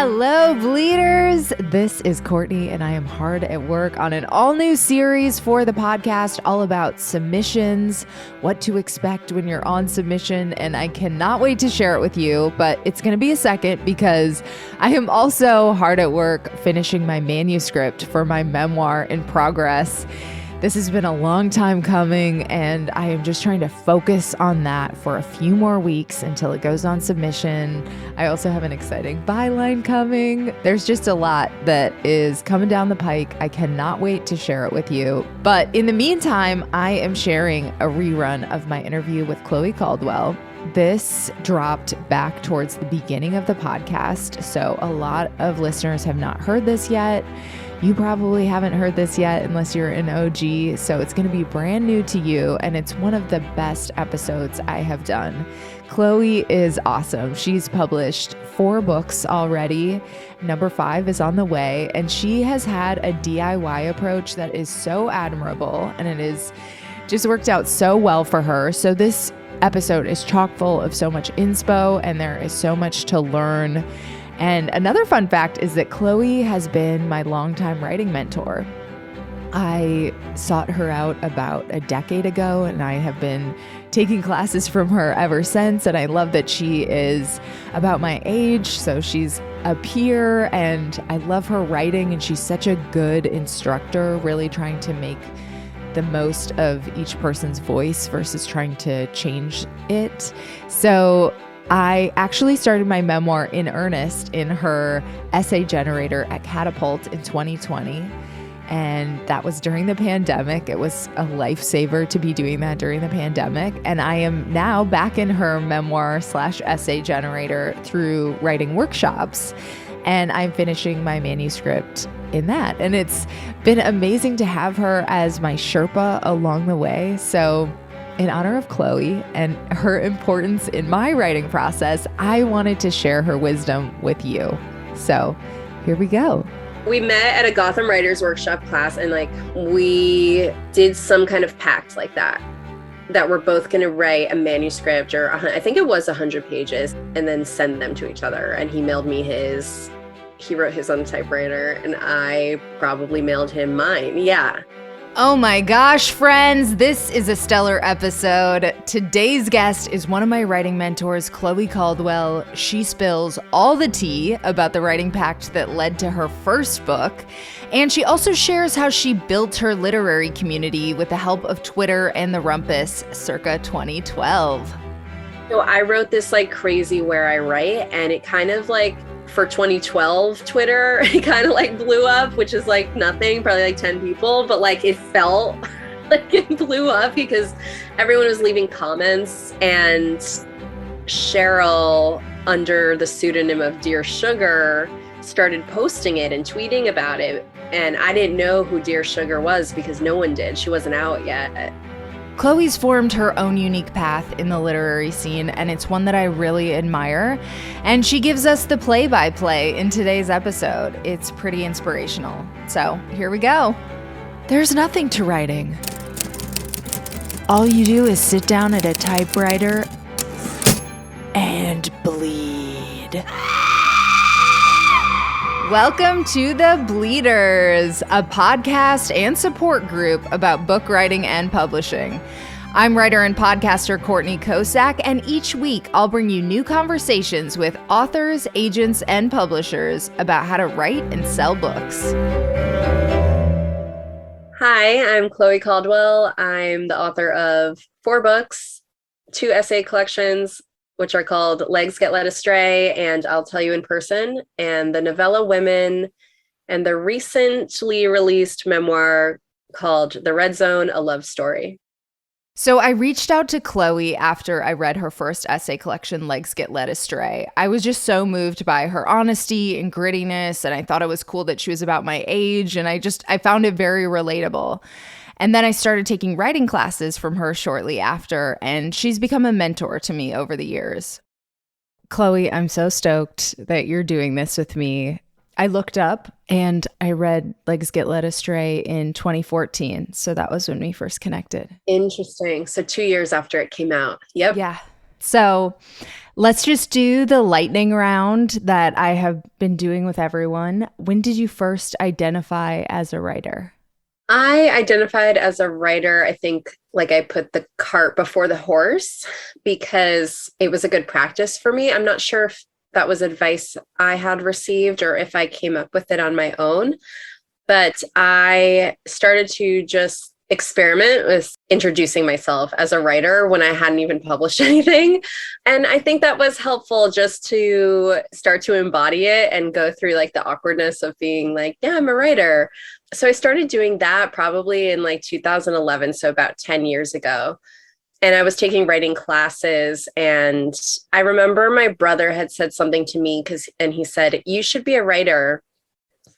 Hello, Bleeders! This is Courtney, and I am hard at work on an all-new series for the podcast all about submissions, what to expect when you're on submission, and I cannot wait to share it with you, but it's going to be a second because I am also hard at work finishing my manuscript for my memoir in progress. This has been a long time coming, and I am just trying to focus on that for a few more weeks until it goes on submission. I also have an exciting byline coming. There's just a lot that is coming down the pike. I cannot wait to share it with you. But in the meantime, I am sharing a rerun of my interview with Chloe Caldwell. This dropped back towards the beginning of the podcast, so a lot of listeners have not heard this yet. You probably haven't heard this yet unless you're an OG, so it's going to be brand new to you, and it's one of the best episodes I have done. Chloe is awesome. She's published 4 books already. Number 5 is on the way, and she has had a DIY approach that is so admirable, and it is just worked out so well for her. So this episode is chock full of so much inspo, and there is so much to learn. And another fun fact is that Chloe has been my longtime writing mentor. I sought her out about a decade ago, and I have been taking classes from her ever since. And I love that she is about my age, so she's a peer, and I love her writing, and she's such a good instructor, really trying to make the most of each person's voice versus trying to change it. So I actually started my memoir in earnest in her essay generator at Catapult in 2020. And that was during the pandemic. It was a lifesaver to be doing that during the pandemic. And I am now back in her memoir/essay generator through writing workshops. And I'm finishing my manuscript in that. And it's been amazing to have her as my Sherpa along the way. So in honor of Chloe and her importance in my writing process, I wanted to share her wisdom with you. So here we go. We met at a Gotham Writers Workshop class, and we did some kind of pact like that we're both going to write a manuscript, or I think it was 100 pages, and then send them to each other. And he mailed me his. He wrote his on the typewriter, and I probably mailed him mine. Yeah. Oh my gosh, friends, this is a stellar episode. Today's guest is one of my writing mentors, Chloe Caldwell. She spills all the tea about the writing pact that led to her first book. And she also shares how she built her literary community with the help of Twitter and the Rumpus circa 2012. So I wrote this crazy Where I Write, and it kind of for 2012 Twitter, it kind of blew up, which is nothing, probably 10 people, but it felt like it blew up because everyone was leaving comments, and Cheryl, under the pseudonym of Dear Sugar, started posting it and tweeting about it. And I didn't know who Dear Sugar was because no one did. She wasn't out yet. Chloe's formed her own unique path in the literary scene, and it's one that I really admire. And she gives us the play-by-play in today's episode. It's pretty inspirational. So here we go. There's nothing to writing. All you do is sit down at a typewriter and bleed. Welcome to The Bleeders, a podcast and support group about book writing and publishing. I'm writer and podcaster Courtney Kosak, and each week I'll bring you new conversations with authors, agents, and publishers about how to write and sell books. Hi, I'm Chloe Caldwell. I'm the author of 4 books, 2 essay collections, which are called Legs Get Led Astray and I'll Tell You in Person, and the novella Women, and the recently released memoir called The Red Zone, A Love Story. So I reached out to Chloe after I read her first essay collection, Legs Get Led Astray. I was just so moved by her honesty and grittiness, and I thought it was cool that she was about my age, and I found it very relatable. And then I started taking writing classes from her shortly after, and she's become a mentor to me over the years. Chloe, I'm so stoked that you're doing this with me. I looked up and I read Legs Get Led Astray in 2014. So that was when we first connected. Interesting. So 2 years after it came out. Yep. Yeah. So let's just do the lightning round that I have been doing with everyone. When did you first identify as a writer? I identified as a writer, I think, like I put the cart before the horse because it was a good practice for me. I'm not sure if that was advice I had received or if I came up with it on my own, but I started to just experiment with introducing myself as a writer when I hadn't even published anything. And I think that was helpful just to start to embody it and go through like the awkwardness of being like, yeah, I'm a writer. So I started doing that probably in like 2011, so about 10 years ago. And I was taking writing classes, and I remember my brother had said something to me and he said, you should be a writer.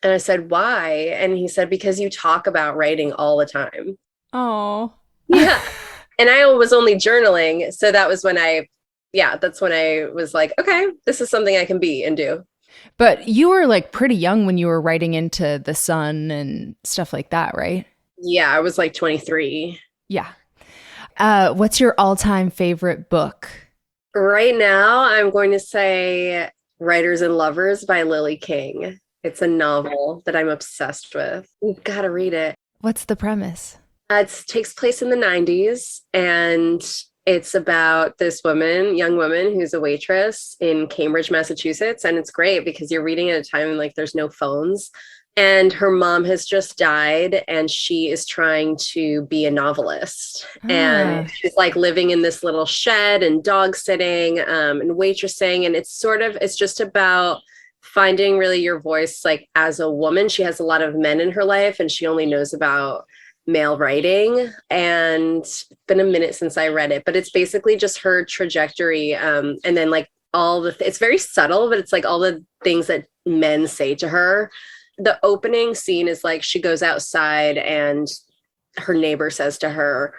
And I said, why? And he said, because you talk about writing all the time. Oh, yeah. And I was only journaling. So that was when that's when I was like, okay, this is something I can be and do. But you were like pretty young when you were writing into The Sun and stuff like that, right? Yeah, I was like 23. Yeah. What's your all-time favorite book? Right now, I'm going to say Writers and Lovers by Lily King. It's a novel that I'm obsessed with. You've got to read it. What's the premise? It takes place in the 90s, and it's about this young woman who's a waitress in Cambridge, Massachusetts. And it's great because you're reading at a time when like there's no phones. And her mom has just died, and she is trying to be a novelist. And she's like living in this little shed and dog sitting and waitressing. And it's just about finding really your voice, like as a woman. She has a lot of men in her life, and she only knows about male writing. And it's been a minute since I read it, but it's basically just her trajectory. And then like it's very subtle, but it's like all the things that men say to her. The opening scene is like she goes outside and her neighbor says to her,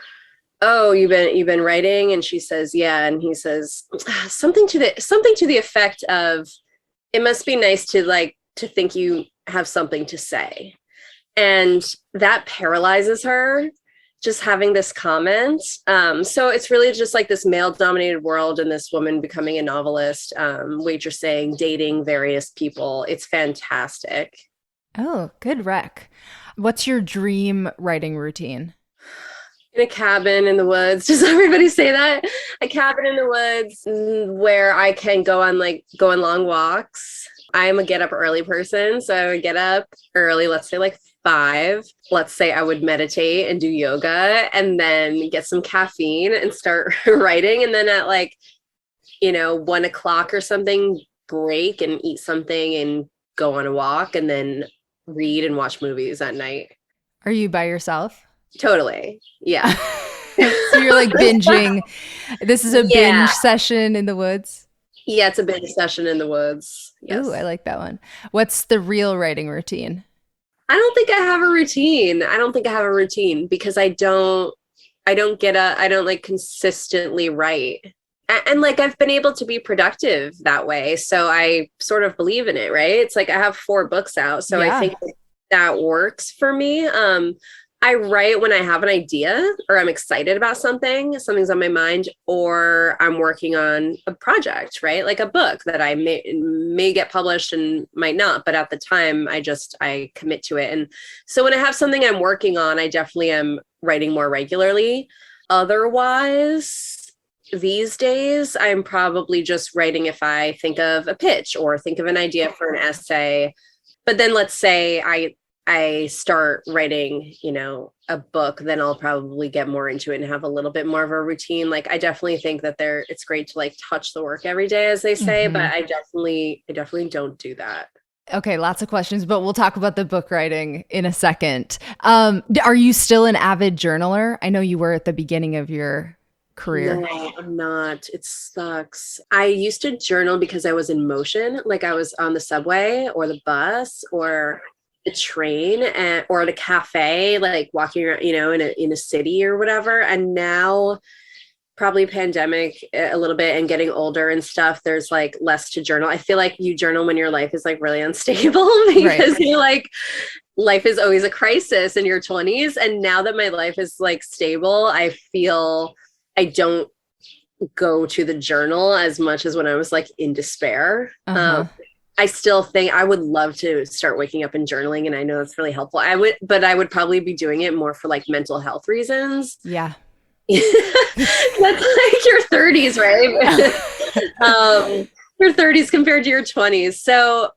oh, you've been writing? And she says, yeah. And he says something to the effect of, it must be nice to think you have something to say. And that paralyzes her, just having this comment. So it's really just like this male dominated world and this woman becoming a novelist, waitressing, dating various people. It's fantastic. Oh, good rec. What's your dream writing routine? In a cabin in the woods. Does everybody say that? A cabin in the woods where I can go on long walks. I'm a get up early person. So I would get up early, let's say like 5. Let's say I would meditate and do yoga and then get some caffeine and start writing. And then at 1 o'clock or something, break and eat something and go on a walk and then read and watch movies at night. Are you by yourself? Totally. Yeah. So you're like binging. This is a binge session in the woods? Yeah, it's a binge session in the woods. Yes. Ooh, I like that one. What's the real writing routine? I don't think I have a routine because I don't like consistently write. And like I've been able to be productive that way. So I sort of believe in it, right? It's like I have 4 books out. So I think that works for me. I write when I have an idea or I'm excited about something's on my mind, or I'm working on a project, right? Like a book that I may get published and might not, but at the time I commit to it. And so when I have something I'm working on, I definitely am writing more regularly. Otherwise, these days, I'm probably just writing if I think of a pitch or think of an idea for an essay. But then let's say I start writing, a book, then I'll probably get more into it and have a little bit more of a routine. Like I definitely think that it's great to like touch the work every day, as they say, but I definitely don't do that. Okay, lots of questions, but we'll talk about the book writing in a second. Are you still an avid journaler? I know you were at the beginning of your career. No, I'm not. It sucks. I used to journal because I was in motion, like I was on the subway or the bus or the train or at a cafe, like walking around, in a city or whatever. And now, probably pandemic a little bit and getting older and stuff, there's like less to journal. I feel like you journal when your life is like really unstable because you're like, life is always a crisis in your 20s. And now that my life is like stable, I feel I don't go to the journal as much as when I was like in despair. Uh-huh. I still think I would love to start waking up and journaling, and I know that's really helpful. But I would probably be doing it more for like mental health reasons. Yeah. That's like your 30s, right? Your 30s compared to your 20s. So,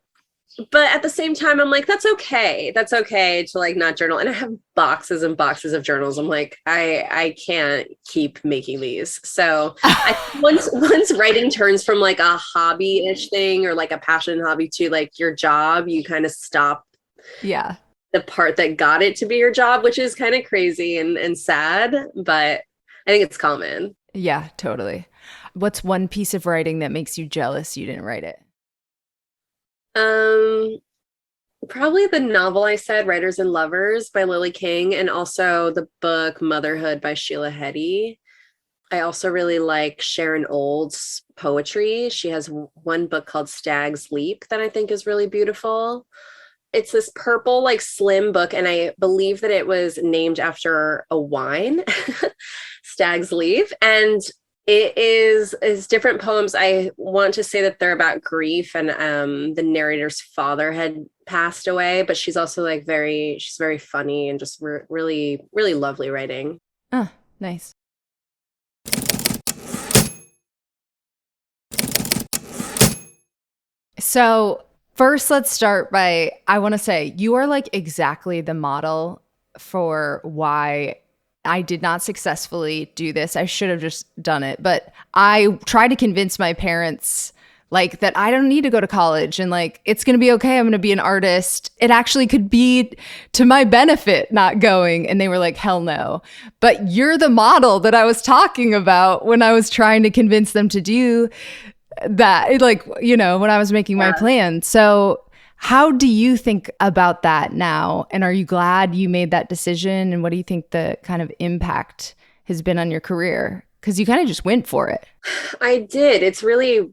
but at the same time, I'm like, that's okay. That's okay to like not journal. And I have boxes and boxes of journals. I'm like, I can't keep making these. So once writing turns from like a hobby-ish thing or like a passion hobby to like your job, you kind of stop Yeah. the part that got it to be your job, which is kind of crazy and sad, but I think it's common. Yeah, totally. What's one piece of writing that makes you jealous you didn't write it? Um, Probably the novel I said, Writers and Lovers by Lily King, and also the book Motherhood by Sheila Heti. I also really like Sharon Olds' poetry. She has one book called Stag's Leap that I think is really beautiful. It's this purple, like slim book, and I believe that it was named after a wine, Stag's Leap. And it is different poems. I want to say that they're about grief, and the narrator's father had passed away, but she's also like she's very funny and just really, really lovely writing. Oh, nice. So first, let's start by, I want to say you are like exactly the model for why I did not successfully do this. I should have just done it, but I tried to convince my parents like that I don't need to go to college and like it's going to be okay. I'm going to be an artist. It actually could be to my benefit not going. And they were like, hell no. But you're the model that I was talking about when I was trying to convince them to do that, like, you know, when I was making my plan. So how do you think about that now? And are you glad you made that decision? And what do you think the kind of impact has been on your career? Because you kind of just went for it. I did. It's really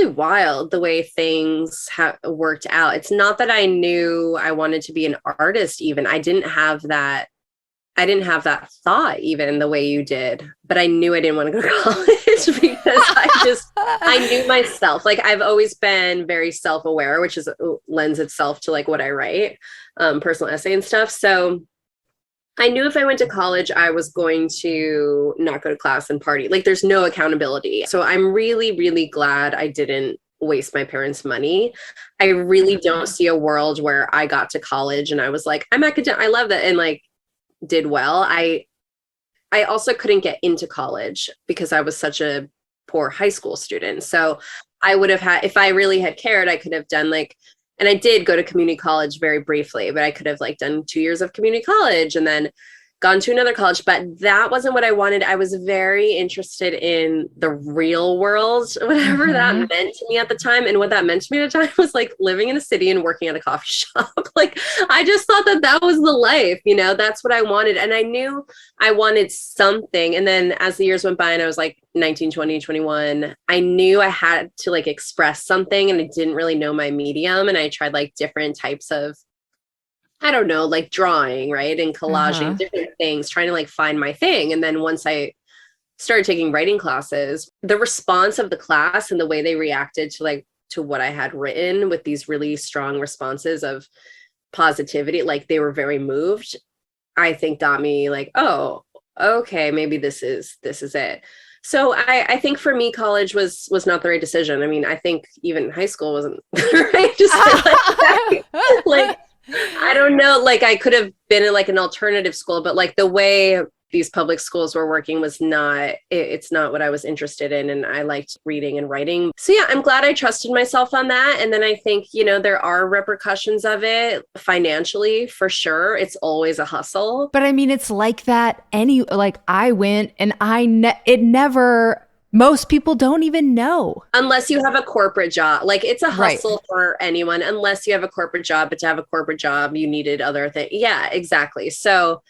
wild the way things have worked out. It's not that I knew I wanted to be an artist even. I didn't have that thought even the way you did, but I knew I didn't want to go to college because I knew myself. Like I've always been very self-aware, which lends itself to like what I write, personal essay and stuff. So I knew if I went to college, I was going to not go to class and party. Like there's no accountability. So I'm really, really glad I didn't waste my parents' money. I really don't see a world where I got to college and I was like, I'm academic. I love that. And like, did well. I also couldn't get into college because I was such a poor high school student. So I would have had, if I really had cared, I could have done like, and I did go to community college very briefly, but I could have like done 2 years of community college and then gone to another college, but that wasn't what I wanted. I was very interested in the real world, whatever that meant to me at the time. And what that meant to me at the time was like living in a city and working at a coffee shop. Like, I just thought that was the life, you know, that's what I wanted. And I knew I wanted something. And then as the years went by and I was like 19, 20, 21, I knew I had to like express something and I didn't really know my medium. And I tried like different types of, I don't know, like drawing, right? And collaging, different things, trying to like find my thing. And then once I started taking writing classes, the response of the class and the way they reacted to what I had written with these really strong responses of positivity, like they were very moved, I think got me like, oh, okay, maybe this is it. So I think for me, college was not the right decision. I mean, I think even high school wasn't the right decision. Like I don't know, like I could have been in like an alternative school, but like the way these public schools were working was it's not what I was interested in. And I liked reading and writing. So yeah, I'm glad I trusted myself on that. And then I think, you know, there are repercussions of it financially for sure. It's always a hustle. But I mean, it's like that like I went and it never, most people don't even know. Unless you have a corporate job. Like it's a hustle for anyone, unless you have a corporate job, but to have a corporate job, you needed other things. Yeah, exactly. So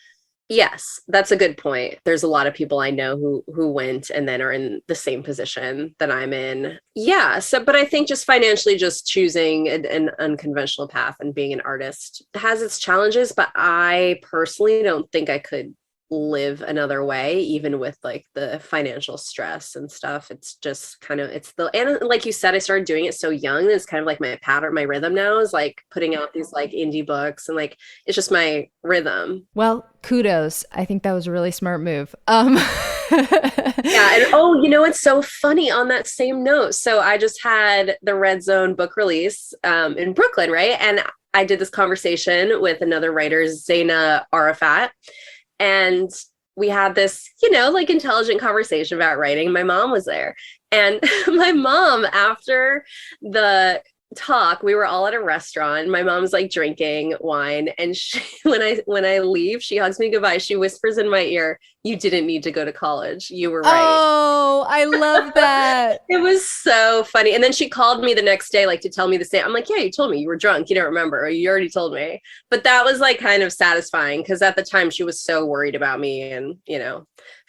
yes, that's a good point. There's a lot of people I know who went and then are in the same position that I'm in. Yeah. So, but I think just financially, just choosing an unconventional path and being an artist has its challenges, but I personally don't think I could live another way, even with like the financial stress and stuff. It's just kind of, and like you said, I started doing it so young. It's kind of like my pattern, my rhythm now is like putting out these like indie books, and like, it's just my rhythm. Well, kudos. I think that was a really smart move. Yeah. And oh, it's so funny on that same note. So I just had the Red Zone book release in Brooklyn, right? And I did this conversation with another writer, Zaina Arafat. And we had this, like intelligent conversation about writing. My mom was there. And my mom, after the talk, we were all at a restaurant. My mom's like drinking wine. And she, when I leave, she hugs me goodbye. She whispers in my ear, "You didn't need to go to college. You were right." Oh, I love that. It was so funny. And then she called me the next day, like to tell me the same. I'm like, "Yeah, you told me you were drunk. You don't remember. Or you already told me." But that was like kind of satisfying because at the time she was so worried about me and,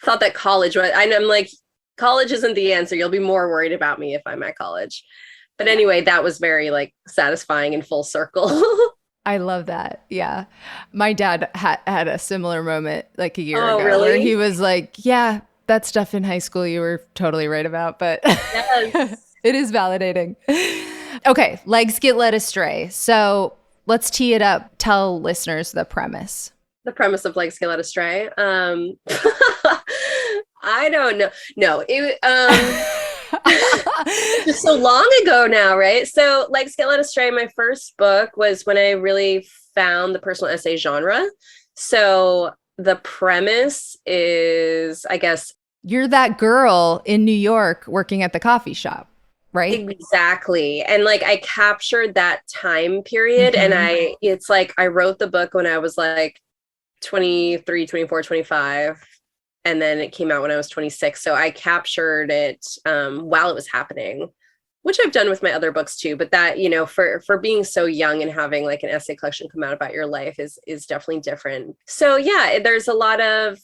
thought that college was, and I'm like, college isn't the answer. You'll be more worried about me if I'm at college. But anyway, that was very like satisfying and full circle. I love that. Yeah. My dad had a similar moment like a year ago really? where he was like, yeah, that stuff in high school you were totally right about, but Yes. it is validating. Okay, legs get led astray. So let's tee it up. Tell listeners the premise. The premise of Legs Get Led Astray. I don't know. No, it just so long ago now, right? So Legs Get Led Astray, my first book was when I really found the personal essay genre. So the premise is, I guess, you're that girl in New York working at the coffee shop, right? Exactly. And like I captured that time period. Mm-hmm. And it's like I wrote the book when I was like 23, 24, 25. And then it came out when I was 26. So I captured it while it was happening, which I've done with my other books too. But that, for being so young and having like an essay collection come out about your life is definitely different. So yeah, there's a lot of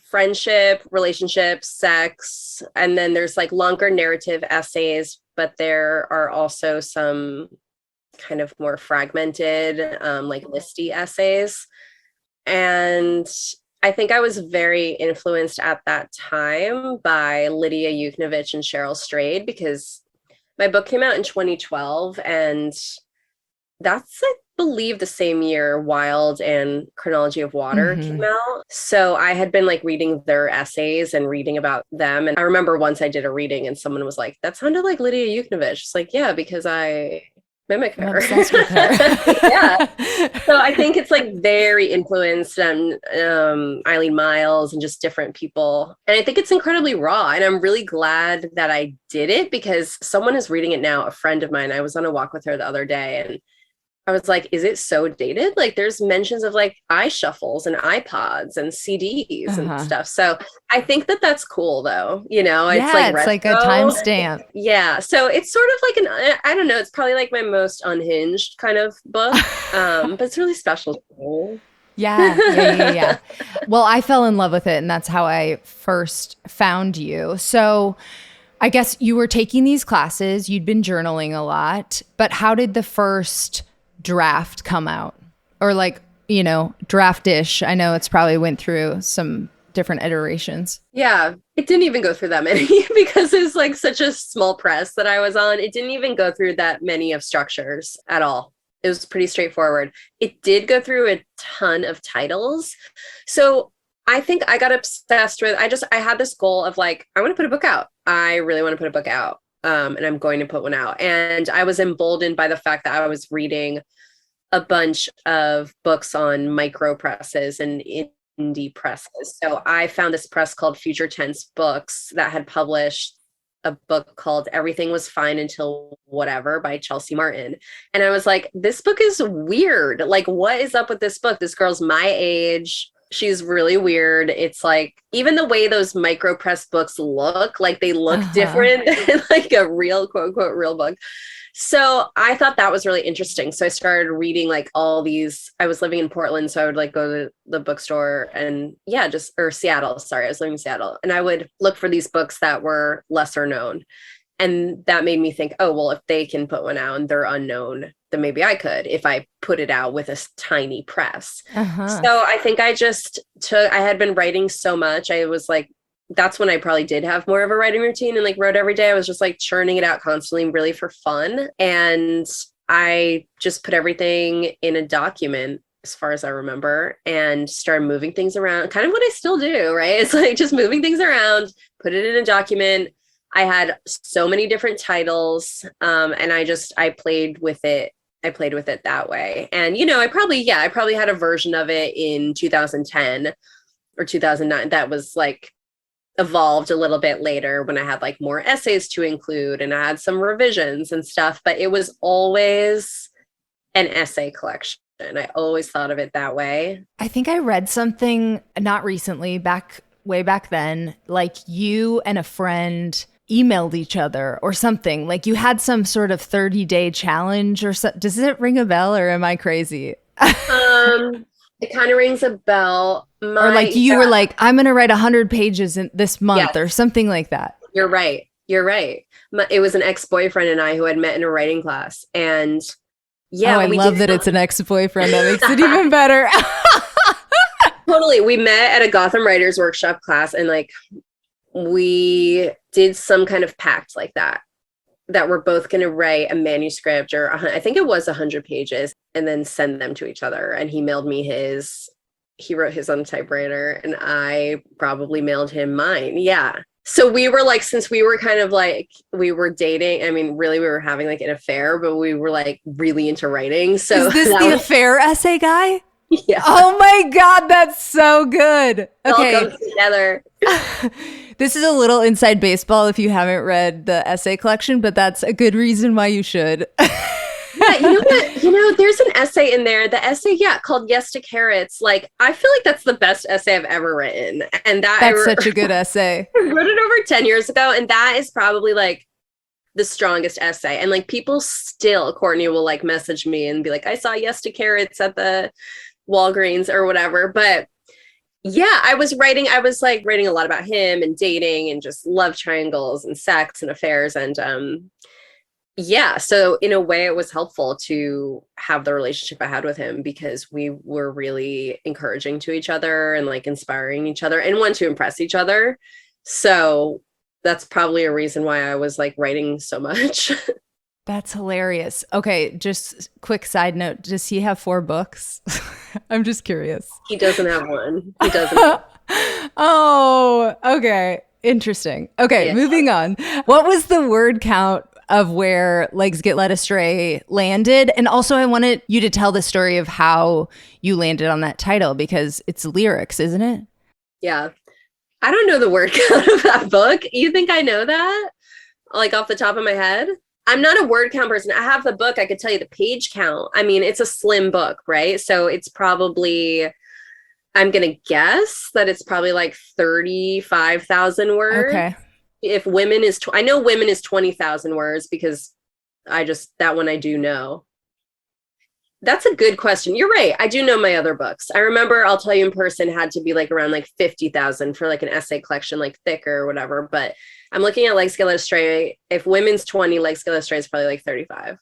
friendship, relationships, sex, and then there's like longer narrative essays, but there are also some kind of more fragmented, like listy essays. And I think I was very influenced at that time by Lydia Yuknovich and Cheryl Strayed, because my book came out in 2012, and that's, I believe, the same year Wild and Chronology of Water came out. So I had been like reading their essays and reading about them. And I remember once I did a reading and someone was like, "That sounded like Lydia Yuknovich." It's like, yeah, because I mimic her. I'm obsessed with her. Yeah. So I think it's like very influenced Eileen Miles and just different people. And I think it's incredibly raw. And I'm really glad that I did it because someone is reading it now, a friend of mine. I was on a walk with her the other day and I was like, is it so dated? Like there's mentions of like iShuffles and iPods and CDs and stuff. So I think that that's cool though. It's like a timestamp. Yeah. So it's sort of like I don't know, it's probably like my most unhinged kind of book. But it's really special to me. Yeah. Well, I fell in love with it and that's how I first found you. So I guess you were taking these classes, you'd been journaling a lot, but how did the first draft come out? Or like, draft-ish. I know it's probably went through some different iterations. Yeah, it didn't even go through that many because it's like such a small press that I was on. It didn't even go through that many of structures at all. It was pretty straightforward. It did go through a ton of titles. So I think I got obsessed with, I had this goal of like, I want to put a book out. I really want to put a book out. And I'm going to put one out. And I was emboldened by the fact that I was reading a bunch of books on micro presses and indie presses. So I found this press called Future Tense Books that had published a book called Everything Was Fine Until Whatever by Chelsea Martin. And I was like, this book is weird. Like, what is up with this book? This girl's my age. She's really weird. It's like, even the way those micro press books look, like they look different than like a real, quote unquote, real book. So I thought that was really interesting. So I started reading like all these, I was living in Portland. So I would like go to the bookstore and or Seattle. Sorry, I was living in Seattle. And I would look for these books that were lesser known. And that made me think, oh, well, if they can put one out and they're unknown, then maybe I could if I put it out with a tiny press. Uh-huh. So I think I had been writing so much. I was like, that's when I probably did have more of a writing routine and like wrote every day. I was just like churning it out constantly, really for fun. And I just put everything in a document as far as I remember and started moving things around. Kind of what I still do, right? It's like just moving things around, put it in a document. I had so many different titles. And I played with it. I played with it that way. And, I probably had a version of it in 2010 or 2009 that was like evolved a little bit later when I had like more essays to include and I had some revisions and stuff, but it was always an essay collection. I always thought of it that way. I think I read something not recently, way back then, like you and a friend emailed each other or something. Like you had some sort of 30-day challenge or so. Does it ring a bell or am I crazy? It kind of rings a bell. Or like you were like, I'm going to write 100 pages in this month or something like that. You're right. It was an ex-boyfriend and I who had met in a writing class. And I love that it's an ex-boyfriend. That makes it even better. Totally. We met at a Gotham Writers Workshop class and like we did some kind of pact like that we're both going to write a manuscript or I think it was 100 pages and then send them to each other. And he mailed me he wrote his on a typewriter and I probably mailed him mine. Yeah. So we were like, since we were kind of like, we were dating, I mean, really we were having like an affair, but we were like really into writing. So is this the affair essay guy? Yeah. Oh my God, that's so good. Okay. It all comes together. This is a little inside baseball if you haven't read the essay collection, but that's a good reason why you should. Yeah, you know what? There's an essay in there. The essay, called Yes to Carrots. Like, I feel like that's the best essay I've ever written. And that's such a good essay. I wrote it over 10 years ago. And that is probably like the strongest essay. And like people still, Courtney will like message me and be like, I saw Yes to Carrots at the Walgreens or whatever. But yeah, I was writing a lot about him and dating and just love triangles and sex and affairs. And so in a way it was helpful to have the relationship I had with him because we were really encouraging to each other and like inspiring each other and want to impress each other. So that's probably a reason why I was like writing so much. That's hilarious. Okay, just quick side note. Does he have 4 books? I'm just curious. He doesn't have one. He doesn't. Oh, okay. Interesting. Okay, moving on. What was the word count of where Legs Get Led Astray landed? And also I wanted you to tell the story of how you landed on that title because it's lyrics, isn't it? Yeah. I don't know the word count of that book. You think I know that? Like off the top of my head? I'm not a word count person. I have the book. I could tell you the page count. I mean, it's a slim book, right? So it's probably, I'm going to guess that it's probably like 35,000 words. Okay. If women is, I know women is 20,000 words because that one I do know. That's a good question. You're right. I do know my other books. I remember I'll Tell You in Person had to be like around like 50,000 for like an essay collection, like thicker or whatever. But I'm looking at Legs Get Led Astray. If women's 20, Legs Get Led Astray is probably like 35.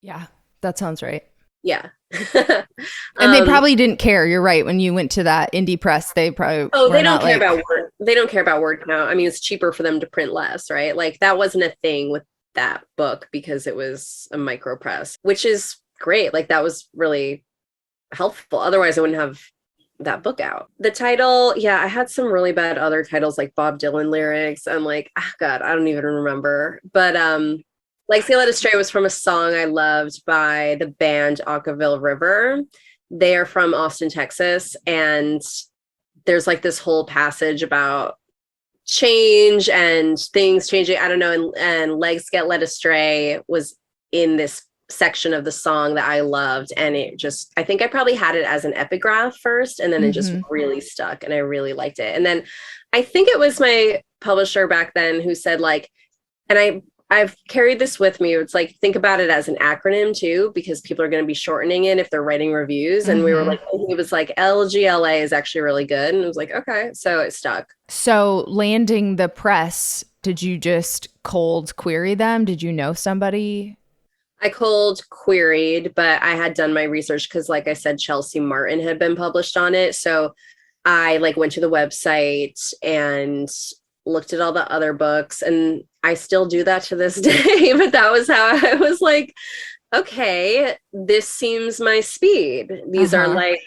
Yeah, that sounds right. Yeah. And they probably didn't care. You're right. When you went to that indie press, they probably they don't care about word. They don't care about word count. I mean, it's cheaper for them to print less, right? Like that wasn't a thing with that book because it was a micro press, which is great. Like that was really helpful. Otherwise I wouldn't have that book out. The title, I had some really bad other titles like Bob Dylan lyrics. I'm like, God, I don't even remember. But Legs Get Led Astray was from a song I loved by the band Acaville River. They are from Austin, Texas. And there's like this whole passage about change and things changing. I don't know. And Legs Get Led Astray was in this section of the song that I loved. And I think I probably had it as an epigraph first, and then it just really stuck and I really liked it. And then I think it was my publisher back then who said like, and I've carried this with me. It's like, think about it as an acronym too, because people are going to be shortening it if they're writing reviews. And we were like, it was like LGLA is actually really good. And it was like, okay. So it stuck. So landing the press, did you just cold query them? Did you know somebody? I cold queried, but I had done my research because, like I said, Chelsea Martin had been published on it. So I like went to the website and looked at all the other books, and I still do that to this day. But that was how I was like, okay, this seems my speed. These are Uh-huh. like,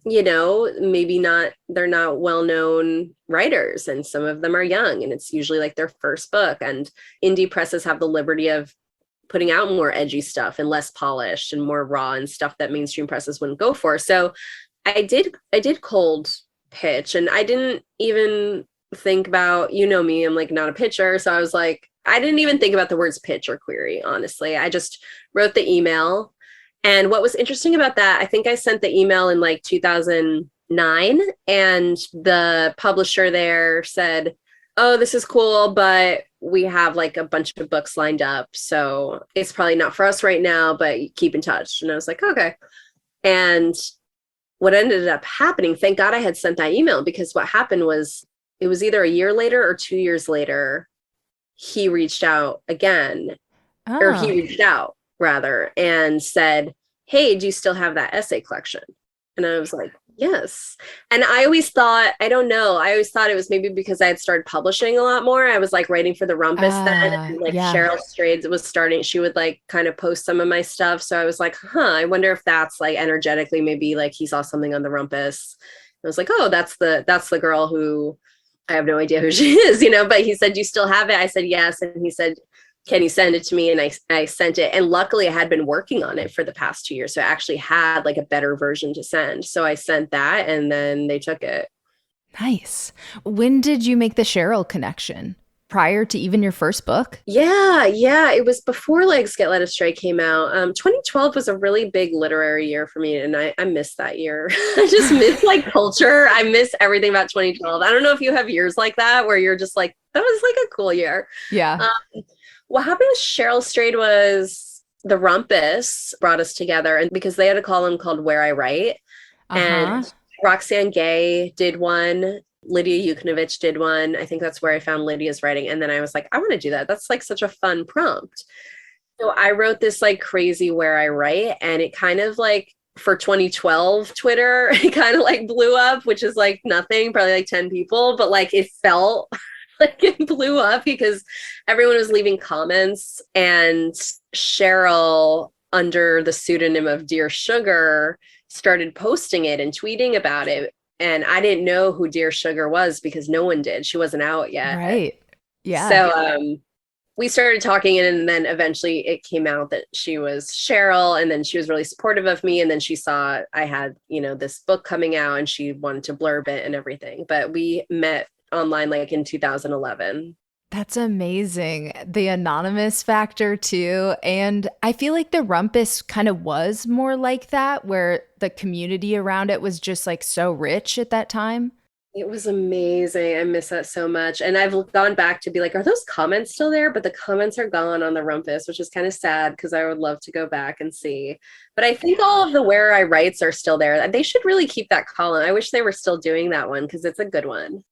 maybe not, they're not well known writers, and some of them are young, and it's usually like their first book. And indie presses have the liberty of putting out more edgy stuff and less polished and more raw and stuff that mainstream presses wouldn't go for. So I did cold pitch, and I didn't even think about, me, I'm like not a pitcher. So I was like, I didn't even think about the words pitch or query, honestly. I just wrote the email. And what was interesting about that, I think I sent the email in like 2009, and the publisher there said, oh, this is cool, but we have like a bunch of books lined up. So it's probably not for us right now, but keep in touch. And I was like, okay. And what ended up happening, thank God I had sent that email, because what happened was it was either a year later or 2 years later, he reached out again, or he Oh. reached out rather, and said, hey, do you still have that essay collection? And I was like, yes. And I always thought, I don't know, I always thought it was maybe because I had started publishing a lot more. I was like writing for the Rumpus then, and like Yeah. Cheryl Strayed was starting, she would like kind of post some of my stuff. So I was like, I wonder if that's like energetically, maybe like he saw something on the Rumpus. I was like, oh, that's the girl who, I have no idea who she is, but he said, do you still have it? I said, yes. And he said, can you send it to me? And I sent it. And luckily I had been working on it for the past 2 years. So I actually had like a better version to send. So I sent that, and then they took it. Nice. When did you make the Cheryl connection? Prior to even your first book? Yeah. It was before Legs Get Led Astray came out. 2012 was a really big literary year for me. And I miss that year. I just miss like culture. I miss everything about 2012. I don't know if you have years like that where you're just like, that was like a cool year. Yeah. What happened with Cheryl Strayed was the Rumpus brought us together, and because they had a column called Where I Write, Uh-huh. and Roxane Gay did one, Lydia Yuknovich did one. I think that's where I found Lydia's writing. And then I was like, I want to do that. That's like such a fun prompt. So I wrote this like crazy Where I Write, and it kind of like, for 2012 Twitter, it kind of like blew up, which is like nothing, probably like 10 people, but like it felt like it blew up because everyone was leaving comments, and Cheryl, under the pseudonym of Dear Sugar, started posting it and tweeting about it. And I didn't know who Dear Sugar was because no one did. She wasn't out yet. Right. Yeah. So we started talking, and then eventually it came out that she was Cheryl, and then she was really supportive of me, and then she saw I had, this book coming out, and she wanted to blurb it and everything. But we met online like in 2011. That's amazing. The anonymous factor too. And I feel like the Rumpus kind of was more like that, where the community around it was just like so rich at that time. It was amazing. I miss that so much. And I've gone back to be like, are those comments still there? But the comments are gone on the Rumpus, which is kind of sad because I would love to go back and see. But I think all of the Where I Writes are still there. They should really keep that column. I wish they were still doing that one because it's a good one.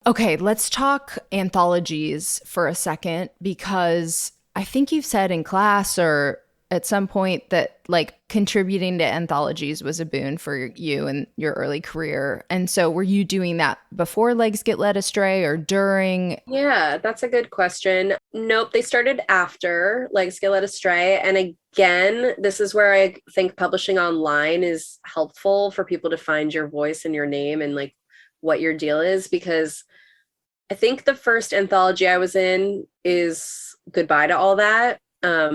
Okay, let's talk anthologies for a second, because I think you've said in class or at some point that like contributing to anthologies was a boon for you in your early career. And so were you doing that before Legs Get Led Astray or during? Yeah, that's a good question. Nope, they started after Legs Get Led Astray. And again, this is where I think publishing online is helpful for people to find your voice and your name and like what your deal is, because I think the first anthology I was in is Goodbye to All That,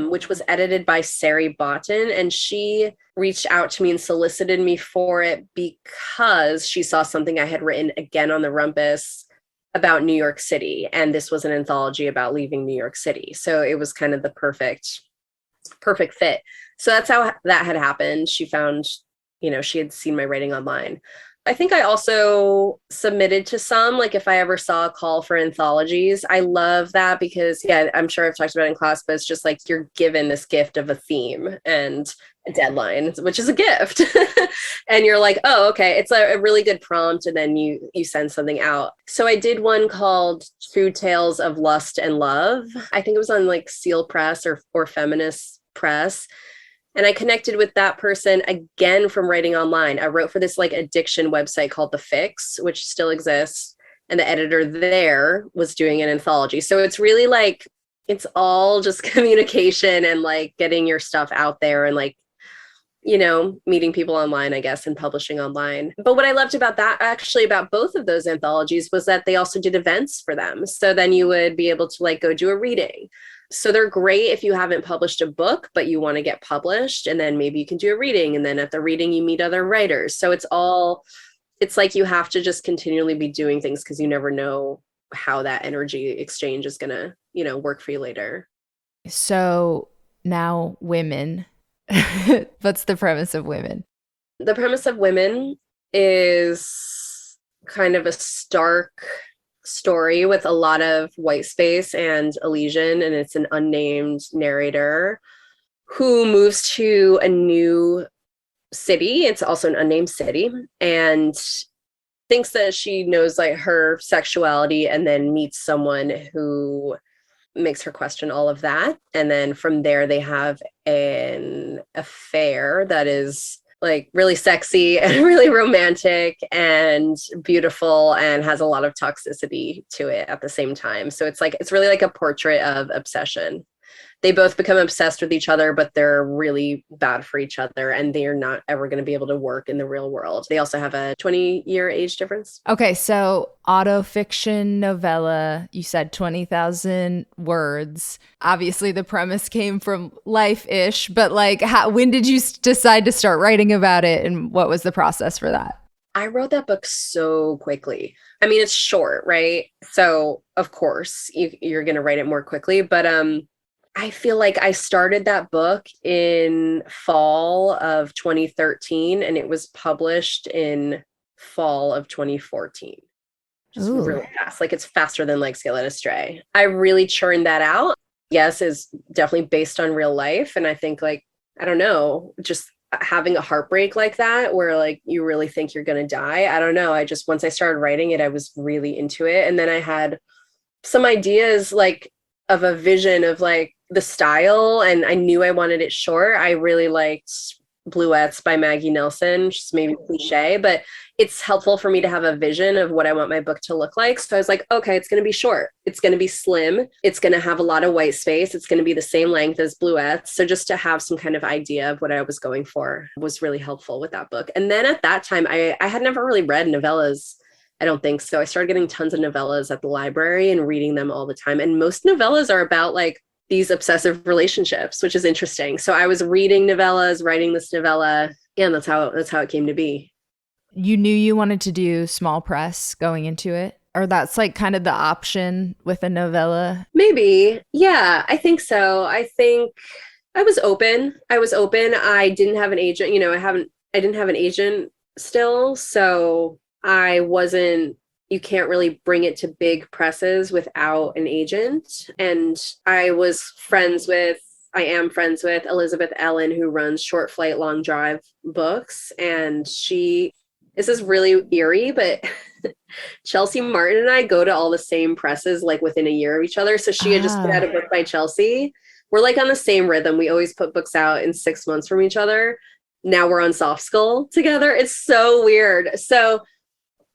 which was edited by Sari Botten. And she reached out to me and solicited me for it because she saw something I had written again on the Rumpus about New York City. And this was an anthology about leaving New York City. So it was kind of the perfect fit. So that's how that had happened. She found, she had seen my writing online. I think I also submitted to some, like if I ever saw a call for anthologies. I love that because, yeah, I'm sure I've talked about it in class, but it's just like you're given this gift of a theme and a deadline, which is a gift. And you're like, oh, okay, it's a really good prompt. And then you send something out. So I did one called True Tales of Lust and Love. I think it was on like Seal Press or Feminist Press. And I connected with that person again from writing online. I wrote for this like addiction website called The Fix, which still exists. And the editor there was doing an anthology. So it's really like, it's all just communication and like getting your stuff out there and like, meeting people online, I guess, and publishing online. But what I loved about that, actually, about both of those anthologies was that they also did events for them. So then you would be able to like go do a reading. So they're great if you haven't published a book, but you want to get published, and then maybe you can do a reading. And then at the reading, you meet other writers. So it's like you have to just continually be doing things because you never know how that energy exchange is going to, work for you later. So now women, what's the premise of Women? The premise of Women is kind of a stark story with a lot of white space and Elysian, and it's an unnamed narrator who moves to a new city. It's also an unnamed city, and thinks that she knows like her sexuality, and then meets someone who makes her question all of that. And then from there they have an affair that is like really sexy and really romantic and beautiful and has a lot of toxicity to it at the same time. So it's really like a portrait of obsession. They both become obsessed with each other, but they're really bad for each other and they're not ever going to be able to work in the real world. They also have a 20-year age difference. Okay, so autofiction novella, you said 20,000 words. Obviously, the premise came from life-ish, but like, when did you decide to start writing about it, and what was the process for that? I wrote that book so quickly. I mean, it's short, right? So of course you're going to write it more quickly, but I feel like I started that book in fall of 2013 and it was published in fall of 2014. Just Ooh. really fast. Like it's faster than like Scarlet Astray. I really churned that out. Yes, is definitely based on real life. And I think like, I don't know, just having a heartbreak like that where like you really think you're going to die. I don't know. Once I started writing it, I was really into it. And then I had some ideas like of a vision of like the style, and I knew I wanted it short. I really liked Bluettes by Maggie Nelson, just maybe cliche, but it's helpful for me to have a vision of what I want my book to look like. So I was like, okay, it's going to be short. It's going to be slim. It's going to have a lot of white space. It's going to be the same length as Bluettes. So just to have some kind of idea of what I was going for was really helpful with that book. And then at that time, I had never really read novellas. I don't think so. I started getting tons of novellas at the library and reading them all the time. And most novellas are about like these obsessive relationships, which is interesting. So I was reading novellas, writing this novella, and that's how it came to be. You knew you wanted to do small press going into it? Or that's like kind of the option with a novella? Maybe. Yeah, I think so. I think I was open. I didn't have an agent, I didn't have an agent still. So you can't really bring it to big presses without an agent. And I am friends with Elizabeth Ellen, who runs Short Flight, Long Drive books. And this is really eerie, but Chelsea Martin and I go to all the same presses like within a year of each other. So she had just put out a book by Chelsea. We're like on the same rhythm. We always put books out in 6 months from each other. Now we're on Soft Skull together. It's so weird. So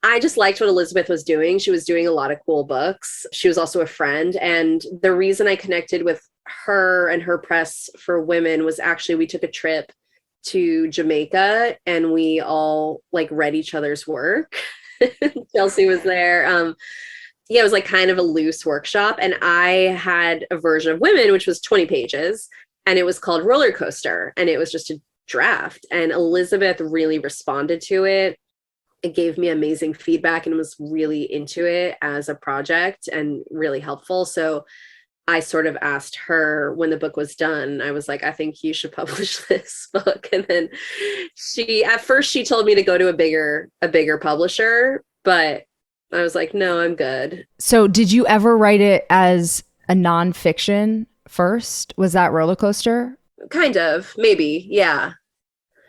I just liked what Elizabeth was doing. She was doing a lot of cool books. She was also a friend. And the reason I connected with her and her press for Women was actually we took a trip to Jamaica and we all like read each other's work. Chelsea was there. It was like kind of a loose workshop. And I had a version of Women, which was 20 pages. And it was called Roller Coaster. And it was just a draft. And Elizabeth really responded to it. It gave me amazing feedback and was really into it as a project and really helpful. So I sort of asked her when the book was done, I was like, I think you should publish this book. And then at first she told me to go to a bigger publisher, but I was like, no, I'm good. So did you ever write it as a nonfiction first? Was that Roller Coaster? Kind of, maybe. Yeah.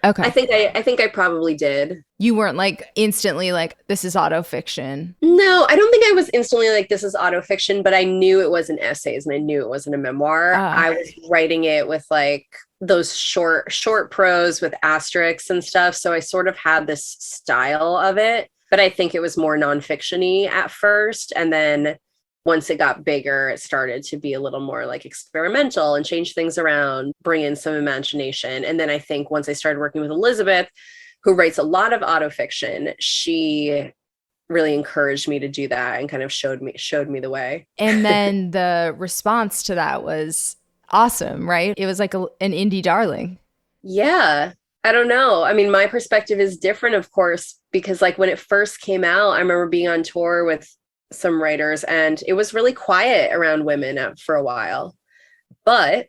Okay. I think I probably did. You weren't like instantly like, this is autofiction. No, I don't think I was instantly like, this is autofiction, but I knew it wasn't essays and I knew it wasn't a memoir. I was writing it with like those short prose with asterisks and stuff. So I sort of had this style of it, but I think it was more nonfiction-y at first. And then once it got bigger, it started to be a little more like experimental and change things around, bring in some imagination. And then I think once I started working with Elizabeth, who writes a lot of autofiction, she really encouraged me to do that and kind of showed me the way. And then the response to that was awesome, right? It was like an indie darling. Yeah. I don't know. I mean, my perspective is different, of course, because like when it first came out, I remember being on tour with some writers and it was really quiet around women for a while, but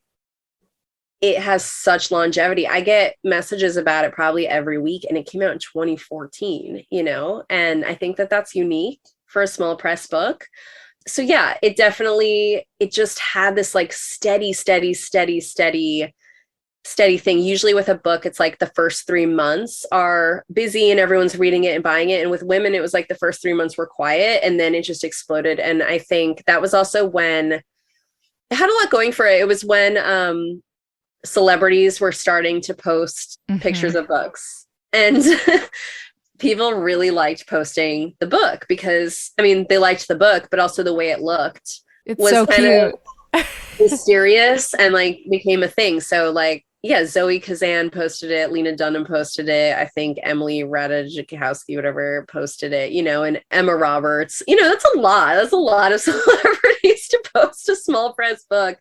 it has such longevity. I get messages about it probably every week, and it came out in 2014, and I think that that's unique for a small press book. So yeah, it just had this like steady thing. Usually with a book, it's like the first 3 months are busy and everyone's reading it and buying it. And with women, it was like the first 3 months were quiet and then it just exploded. And I think that was also when it had a lot going for it. It was when celebrities were starting to post pictures of books, and people really liked posting the book because, I mean, they liked the book, but also the way it looked was so kind of mysterious and like became a thing. So like, yeah, Zoe Kazan posted it, Lena Dunham posted it, I think Emily Ratajkowski, whatever, posted it, and Emma Roberts. That's a lot of celebrities to post a small press book.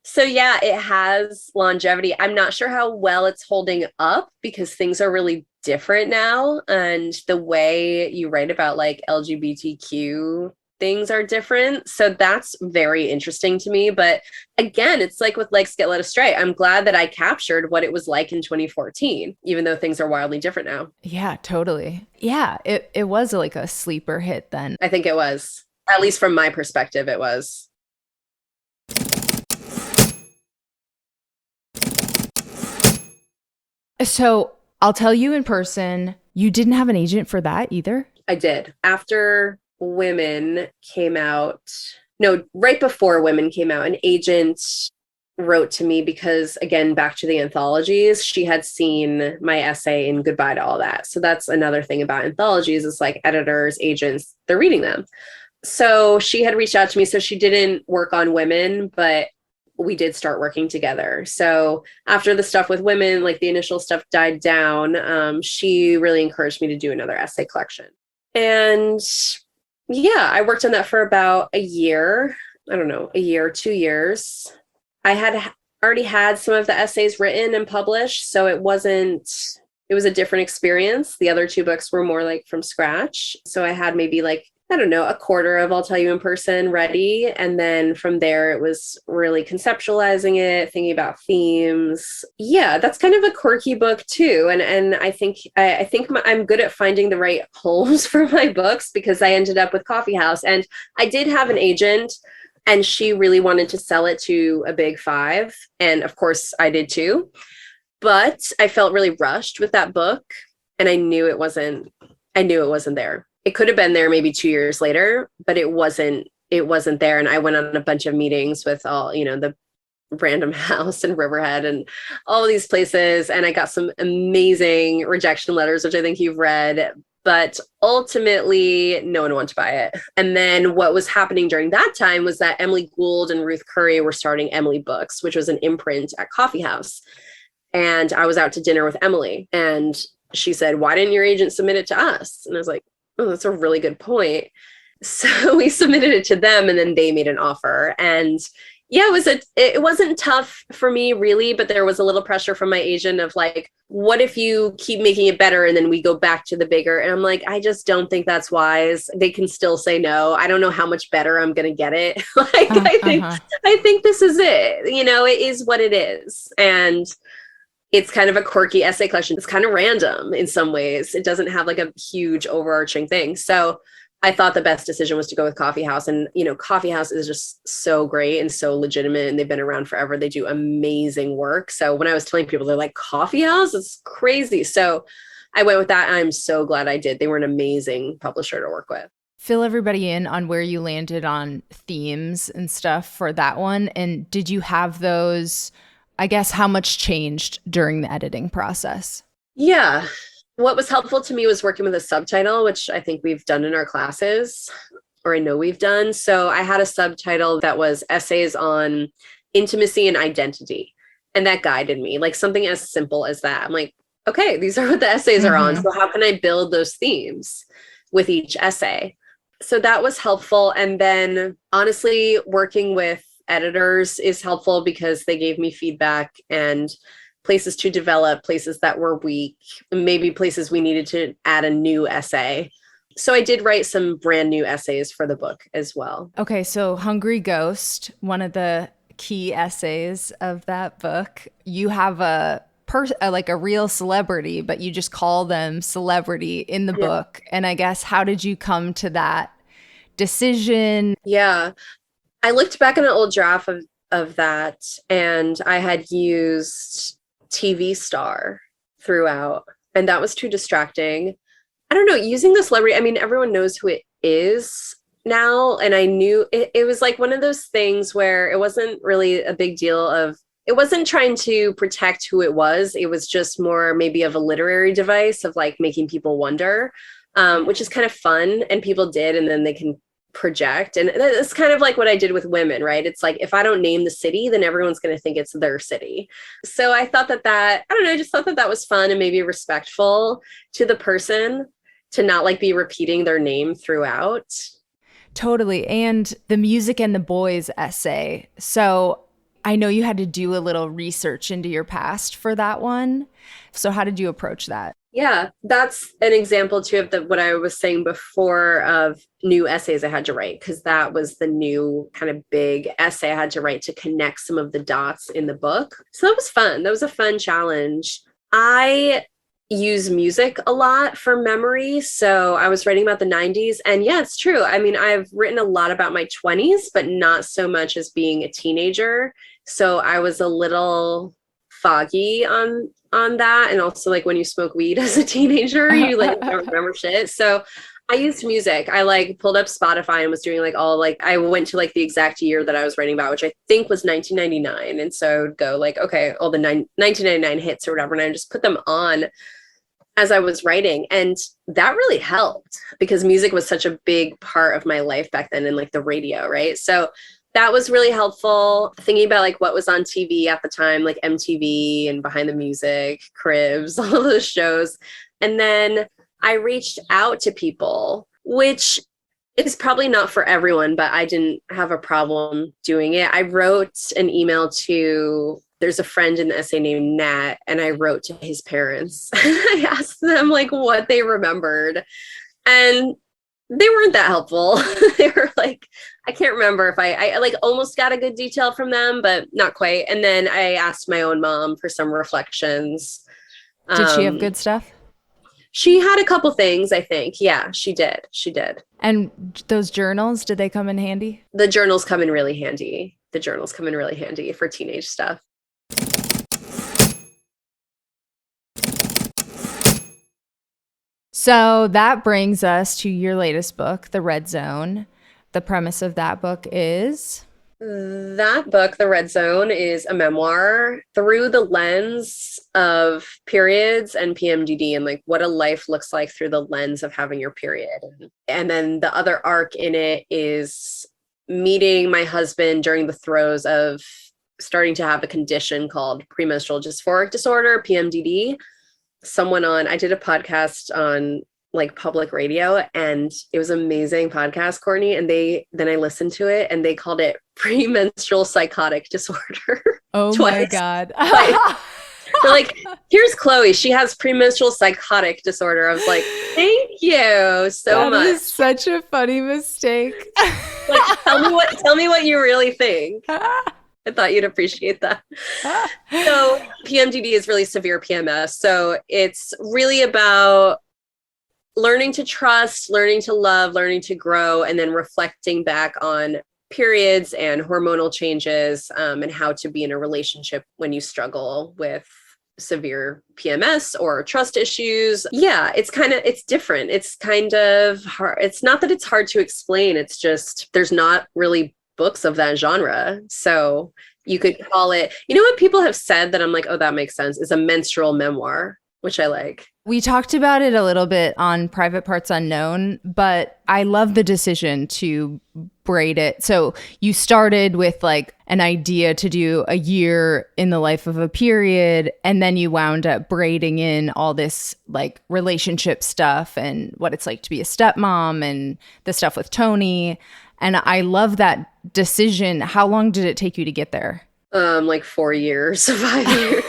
So yeah, it has longevity. I'm not sure how well it's holding up because things are really different now. And the way you write about like LGBTQ things are different. So that's very interesting to me. But again, it's like with Legs Get Led Astray. I'm glad that I captured what it was like in 2014, even though things are wildly different now. Yeah, totally. Yeah, it was like a sleeper hit then. I think it was. At least from my perspective, it was. So I'll tell you in person, you didn't have an agent for that either? I did. After Women came out, no, right before Women came out, an agent wrote to me because, again, back to the anthologies, she had seen my essay in Goodbye to All That. So that's another thing about anthologies is like editors, agents, they're reading them. So she had reached out to me. So she didn't work on Women, but we did start working together. So after the stuff with Women, like the initial stuff died down, she really encouraged me to do another essay collection. And yeah, I worked on that for about a year. I don't know, a year, 2 years. I had already had some of the essays written and published, so it was a different experience. The other 2 books were more like from scratch. So I had maybe like, I don't know, a quarter of I'll Tell You in Person ready. And then from there, it was really conceptualizing it, thinking about themes. Yeah, that's kind of a quirky book too. And I think I'm good at finding the right homes for my books because I ended up with Coffee House. And I did have an agent and she really wanted to sell it to a big 5. And of course I did too. But I felt really rushed with that book. And I knew it wasn't there. It could have been there maybe 2 years later, but it wasn't there. And I went on a bunch of meetings with all, the Random House and Riverhead and all of these places. And I got some amazing rejection letters, which I think you've read, but ultimately no one wanted to buy it. And then what was happening during that time was that Emily Gould and Ruth Curry were starting Emily Books, which was an imprint at Coffee House. And I was out to dinner with Emily and she said, "Why didn't your agent submit it to us?" And I was like, "Oh, that's a really good point." So we submitted it to them and then they made an offer. And Yeah, it wasn't tough for me really, but there was a little pressure from my agent of like, what if you keep making it better and then we go back to the bigger? And I'm like, I just don't think that's wise. They can still say no. I don't know how much better I'm going to get it. Like Uh-huh. I think this is it. You know, it is what it is. And it's kind of a quirky essay collection. It's kind of random in some ways. It doesn't have like a huge overarching thing. So I thought the best decision was to go with Coffee House. And, you know, Coffee House is just so great and so legitimate, and they've been around forever. They do amazing work. So when I was telling people, they're like, Coffee House? It's crazy. So I went with that. And I'm so glad I did. They were an amazing publisher to work with. Fill everybody in on where you landed on themes and stuff for that one. And did you have those, I guess, how much changed during the editing process? Yeah. What was helpful to me was working with a subtitle, which I think we've done in our classes, or I know we've done. So I had a subtitle that was essays on intimacy and identity. And that guided me, like something as simple as that. I'm like, okay, these are what the essays are on. So how can I build those themes with each essay? So that was helpful. And then honestly, working with editors is helpful because they gave me feedback and places to develop, places that were weak, maybe places we needed to add a new essay. So I did write some brand new essays for the book as well. Okay, so Hungry Ghost, one of the key essays of that book, you have like a real celebrity, but you just call them celebrity in the book. And I guess, how did you come to that decision? Yeah. I looked back at an old draft of that, and I had used TV star throughout, and that was too distracting. I don't know, using the celebrity, I mean, everyone knows who it is now, and I knew it was like one of those things where it wasn't really a big deal of, it wasn't trying to protect who it was just more maybe of a literary device of like making people wonder, which is kind of fun, and people did, and then they can project. And it's kind of like what I did with women, right? It's like, if I don't name the city, then everyone's going to think it's their city. So I thought that I don't know, I just thought that was fun and maybe respectful to the person to not like be repeating their name throughout. Totally. And the Music and the Boys essay. So I know you had to do a little research into your past for that one. So how did you approach that? Yeah, that's an example too of what I was saying before of new essays I had to write, because that was the new kind of big essay I had to write to connect some of the dots in the book. So that was fun. That was a fun challenge. I use music a lot for memory. So I was writing about the 90s, and yeah, it's true. I mean, I've written a lot about my 20s, but not so much as being a teenager. So I was a little foggy on that. And also, like, when you smoke weed as a teenager, you like don't remember shit. So I used music. I like pulled up Spotify and was doing like all, like, I went to like the exact year that I was writing about, which I think was 1999. And so I would go like, okay, all the 1999 hits or whatever, and I just put them on as I was writing. And that really helped because music was such a big part of my life back then, and like the radio, right? So that was really helpful. Thinking about like what was on TV at the time, like MTV and Behind the Music, Cribs, all those shows. And then I reached out to people, which is probably not for everyone, but I didn't have a problem doing it. I wrote an email to, there's a friend in the essay named Nat, and I wrote to his parents. I asked them like what they remembered, and they weren't that helpful. They were like, I can't remember if I like almost got a good detail from them, but not quite. And then I asked my own mom for some reflections. Did she have good stuff? She had a couple things, I think. Yeah, she did. She did. And those journals, did they come in handy? The journals come in really handy. The journals come in really handy for teenage stuff. So that brings us to your latest book, The Red Zone. The premise of that book is? That book, The Red Zone, is a memoir through the lens of periods and PMDD, and like what a life looks like through the lens of having your period. And then the other arc in it is meeting my husband during the throes of starting to have a condition called premenstrual dysphoric disorder, PMDD. I did a podcast on like public radio, and it was an amazing podcast, Courtney. And then I listened to it and they called it premenstrual psychotic disorder. Oh Twice. my God. Twice. They're like, here's Chloe. She has premenstrual psychotic disorder. I was like, thank you so much. That is such a funny mistake. Like, tell me what you really think. I thought you'd appreciate that. So PMDD is really severe PMS. So it's really about learning to trust, learning to love, learning to grow, and then reflecting back on periods and hormonal changes, and how to be in a relationship when you struggle with severe PMS or trust issues. Yeah, it's different. It's kind of hard. It's not that it's hard to explain. It's just, there's not really books of that genre. So you could call it, you know what people have said that I'm like, oh, that makes sense, is a menstrual memoir, which I like. We talked about it a little bit on Private Parts Unknown, but I love the decision to braid it. So you started with like an idea to do a year in the life of a period, and then you wound up braiding in all this like relationship stuff and what it's like to be a stepmom and the stuff with Tony. And I love that decision. How long did it take you to get there? Like 4 years, 5 years.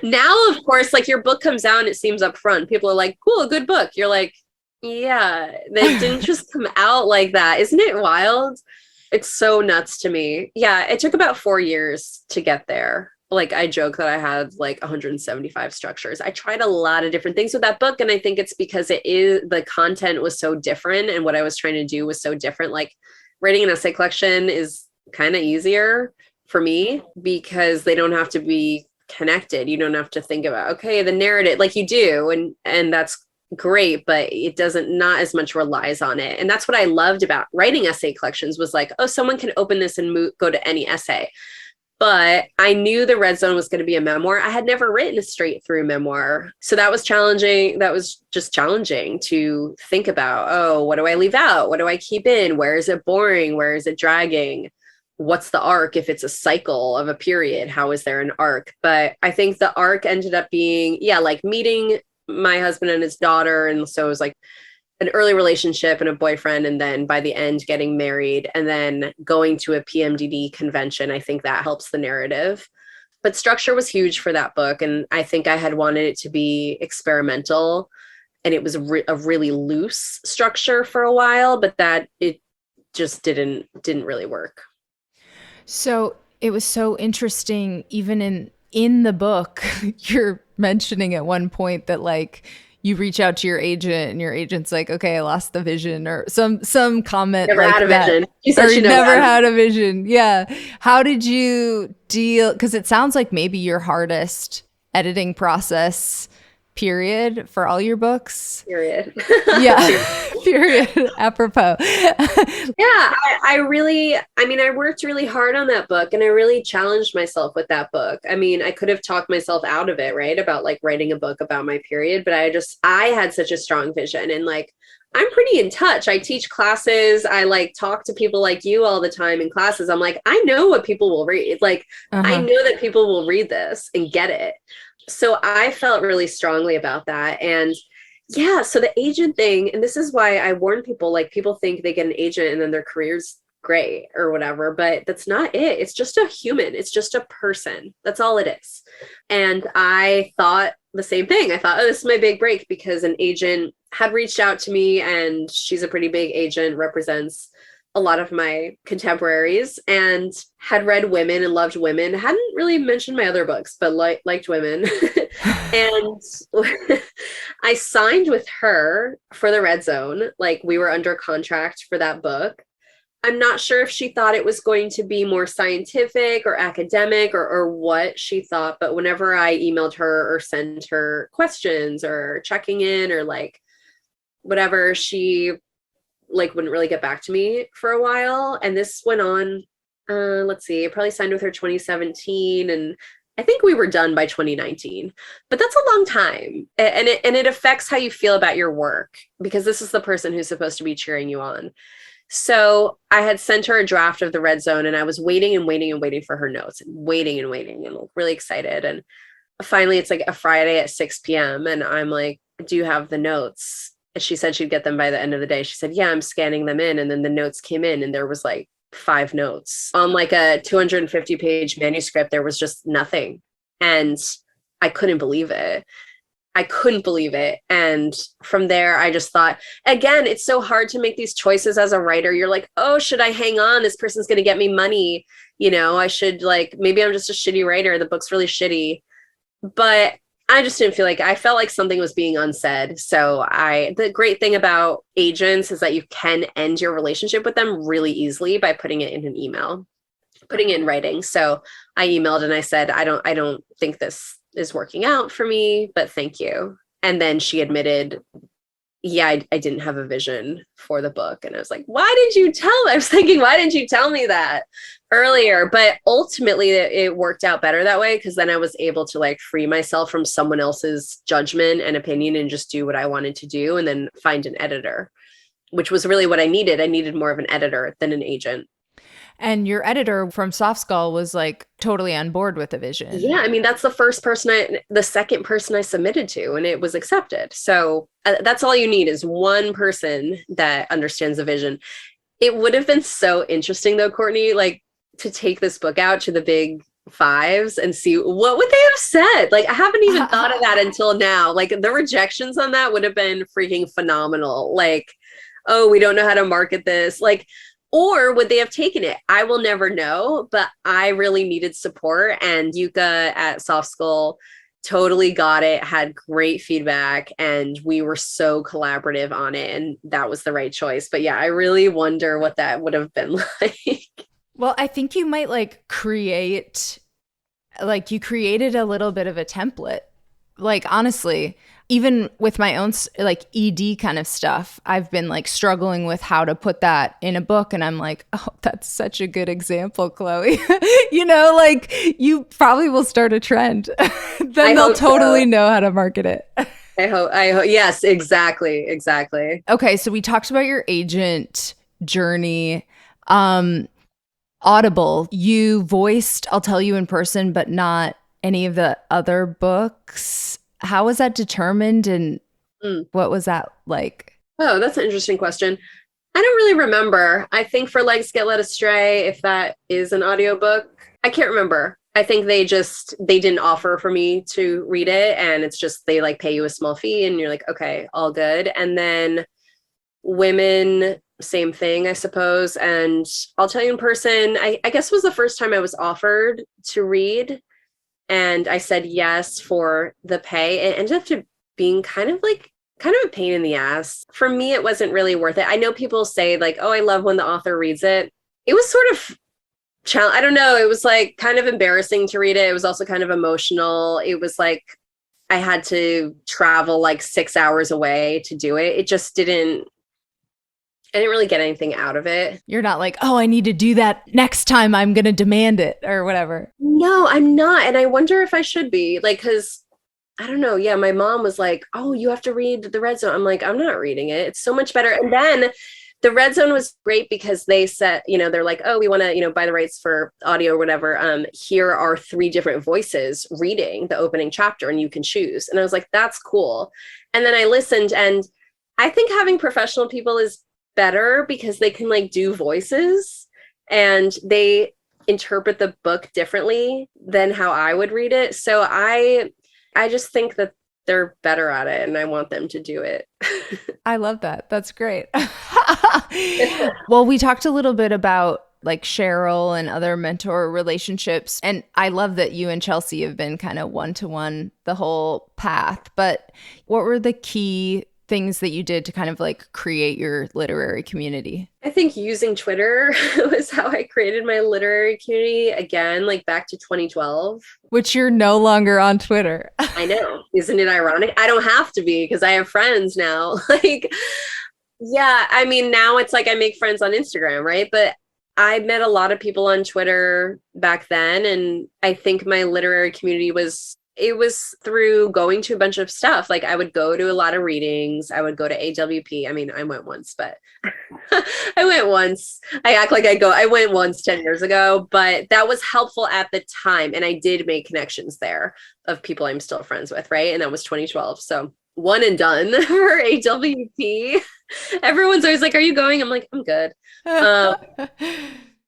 Now, of course, like your book comes out and it seems upfront. People are like, cool, good book. You're like, yeah, they didn't just come out like that. Isn't it wild? It's so nuts to me. Yeah, it took about 4 years to get there. Like I joke that I had like 175 structures. I tried a lot of different things with that book. And I think it's because the content was so different and what I was trying to do was so different. Like writing an essay collection is kind of easier for me because they don't have to be connected. You don't have to think about, okay, the narrative, like you do. And that's great, but it doesn't, not as much relies on it. And that's what I loved about writing essay collections was like, oh, someone can open this and go to any essay. But I knew the Red Zone was going to be a memoir. I had never written a straight through memoir. So that was challenging. That was just challenging to think about, oh, what do I leave out? What do I keep in? Where is it boring? Where is it dragging? What's the arc? If it's a cycle of a period, how is there an arc? But I think the arc ended up being, like meeting my husband and his daughter. And so it was like an early relationship and a boyfriend. And then by the end, getting married and then going to a PMDD convention. I think that helps the narrative. But structure was huge for that book. And I think I had wanted it to be experimental. And it was a really loose structure for a while, but that it just didn't really work. So it was so interesting, even in the book, you're mentioning at one point that like you reach out to your agent and your agent's like, okay, I lost the vision, or some comment never like had a that. vision. She said she never had a vision. Yeah. How did you deal? Because it sounds like maybe your hardest editing process period for all your books. Period. Yeah. Period. Apropos. Yeah, I worked really hard on that book and I really challenged myself with that book. I mean, I could have talked myself out of it, right? About like writing a book about my period, but I had such a strong vision and like, I'm pretty in touch. I teach classes. I like talk to people like you all the time in classes. I'm like, I know what people will read. Like, I know that people will read this and get it. So I felt really strongly about that. And yeah, so the agent thing, and this is why I warn people, like people think they get an agent and then their career's great or whatever, but that's not it. It's just a human. It's just a person. That's all it is. And I thought the same thing. I thought, oh, this is my big break because an agent had reached out to me and she's a pretty big agent, represents a lot of my contemporaries and had read Women and loved Women. Hadn't really mentioned my other books, but liked Women. And I signed with her for the Red Zone. Like we were under contract for that book. I'm not sure if she thought it was going to be more scientific or academic or what she thought, but whenever I emailed her or sent her questions or checking in or like whatever, she like wouldn't really get back to me for a while. And this went on, let's see, I probably signed with her 2017 and I think we were done by 2019, but that's a long time. And it affects how you feel about your work because this is the person who's supposed to be cheering you on. So I had sent her a draft of the Red Zone and I was waiting and waiting and waiting for her notes and waiting and really excited. And finally it's like a Friday at 6 p.m. and I'm like, do you have the notes? And she said she'd get them by the end of the day. She said, yeah, I'm scanning them in. And then the notes came in and there was like 5 notes on like a 250-page manuscript. There was just nothing. And I couldn't believe it. I couldn't believe it. And from there, I just thought, again, it's so hard to make these choices as a writer. You're like, oh, should I hang on? This person's going to get me money. You know, I should like, maybe I'm just a shitty writer. The book's really shitty. But I just didn't feel like, I felt like something was being unsaid. So the great thing about agents is that you can end your relationship with them really easily by putting it in an email, putting it in writing. So I emailed and I said, I don't think this is working out for me, but thank you. And then she admitted, yeah, I didn't have a vision for the book. And I was like, why did you tell me? I was thinking, why didn't you tell me that earlier? But ultimately it worked out better that way, because then I was able to like free myself from someone else's judgment and opinion and just do what I wanted to do and then find an editor, which was really what I needed. I needed more of an editor than an agent. And your editor from Soft Skull was like totally on board with the vision. Yeah, I mean, that's the second person I submitted to, and it was accepted. So that's all you need is one person that understands the vision. It would have been so interesting though, Courtney, like to take this book out to the big fives and see what would they have said. Like, I haven't even thought of that until now. Like the rejections on that would have been freaking phenomenal. Like, oh, we don't know how to market this. Like, or would they have taken it? I will never know, but I really needed support. And Yuka at Soft Skull totally got it, had great feedback, and we were so collaborative on it. And that was the right choice. But yeah, I really wonder what that would have been like. Well, I think you might like created a little bit of a template. Like, honestly, even with my own like ED kind of stuff, I've been like struggling with how to put that in a book. And I'm like, oh, that's such a good example, Chloe. You know, like you probably will start a trend. Then they'll totally know how to market it. I hope. Yes, exactly. Okay. So we talked about your agent journey. Audible, you voiced I'll Tell You in Person, but not any of the other books. How was that determined, and what was that like? Oh, that's an interesting question. I don't really remember. I think For Legs Get Led Astray, if that is an audiobook, I can't remember. I think they didn't offer for me to read it, and it's just they like pay you a small fee and you're like, okay, all good. And then Women, same thing, I suppose. And I'll Tell You in Person, I guess was the first time I was offered to read. And I said yes for the pay. It ended up being kind of a pain in the ass. For me, it wasn't really worth it. I know people say like, oh, I love when the author reads it. It was sort of I don't know. It was like kind of embarrassing to read it. It was also kind of emotional. It was like I had to travel like 6 hours away to do it. I didn't really get anything out of it. You're not like, oh, I need to do that next time. I'm going to demand it or whatever. No, I'm not. And I wonder if I should be like, because I don't know. Yeah, my mom was like, oh, you have to read The Red Zone. I'm like, I'm not reading it. It's so much better. And then The Red Zone was great because they said, they're like, oh, we want to, buy the rights for audio or whatever. Here are 3 different voices reading the opening chapter and you can choose. And I was like, that's cool. And then I listened, and I think having professional people is better because they can like do voices and they interpret the book differently than how I would read it. So I just think that they're better at it and I want them to do it. I love that. That's great. Well, we talked a little bit about like Cheryl and other mentor relationships. And I love that you and Chelsea have been kind of one-to-one the whole path. But what were the key things that you did to kind of like create your literary community? I think using Twitter was how I created my literary community again, like back to 2012. Which you're no longer on Twitter. I know. Isn't it ironic? I don't have to be because I have friends now. Like, yeah, I mean, now it's like I make friends on Instagram, right? But I met a lot of people on Twitter back then. And I think my literary community was through going to a bunch of stuff. Like I would go to a lot of readings. I would go to AWP. I mean, I went once, but I went once. I act like I went once 10 years ago, but that was helpful at the time. And I did make connections there of people I'm still friends with. Right. And that was 2012. So one and done for AWP. Everyone's always like, are you going? I'm like, I'm good.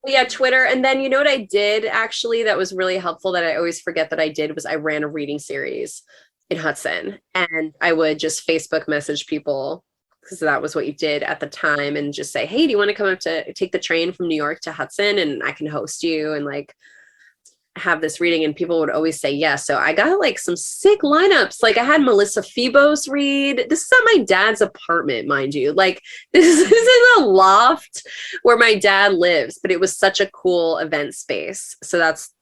Yeah, Twitter. And then you know what I did actually that was really helpful that I always forget that I did was I ran a reading series in Hudson, and I would just Facebook message people because that was what you did at the time, and just say, hey, do you want to come up to take the train from New York to Hudson and I can host you and like have this reading? And people would always say yes. So I got like some sick lineups. Like I had Melissa Febos read. This is at my dad's apartment, mind you. Like this is in a loft where my dad lives, but it was such a cool event space. So